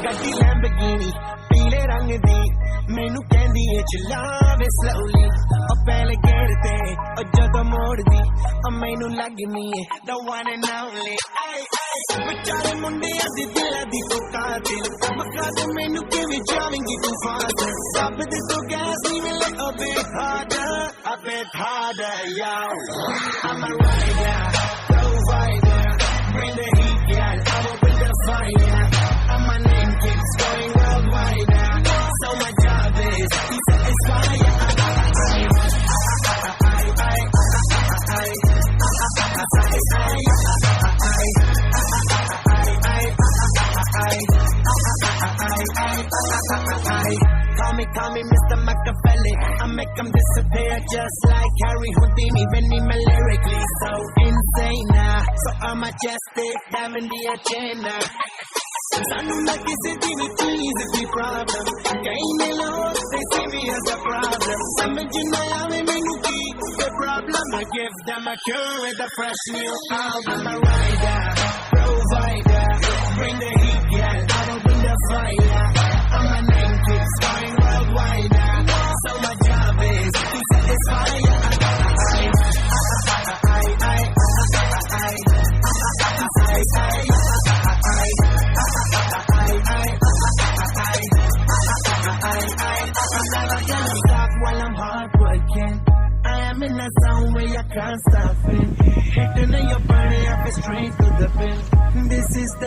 Gatti Lamborghini, pile rang di. Mainu kendi hai chalaave slowly. Oh pehle gear te, oh jadon mod di. Oh mainu lagni hai the one and only. Bechare munde adi dila di to kaatil. Makka de mainu kive javengi tu fast. Stop de to gas even like a bit harder, yo. I'm a rider, provider. Bring the heat, girl. I will bring the fire. And my name keeps going worldwide now. So my job is to satisfy. Call me Mr. Machiavelli. I make them disappear just like Harry Houdini. Benny me lyrically so insane now. So I'm majestic, diamond the agenda. Sanu na kisi dini please if the problem. Kahin nila ho, they see me as a problem. Samajh na aave mainu ki the problem. I give them a cure with a fresh new album. I'm a rider, provider. Bring the heat, girl. I don't bring the fire. And my name keeps going worldwide now. So my job is to satisfy. I'm never gonna stop while I'm hard working. I am in a zone where you can't stop it. Hitting in your body up straight to the pin. This is the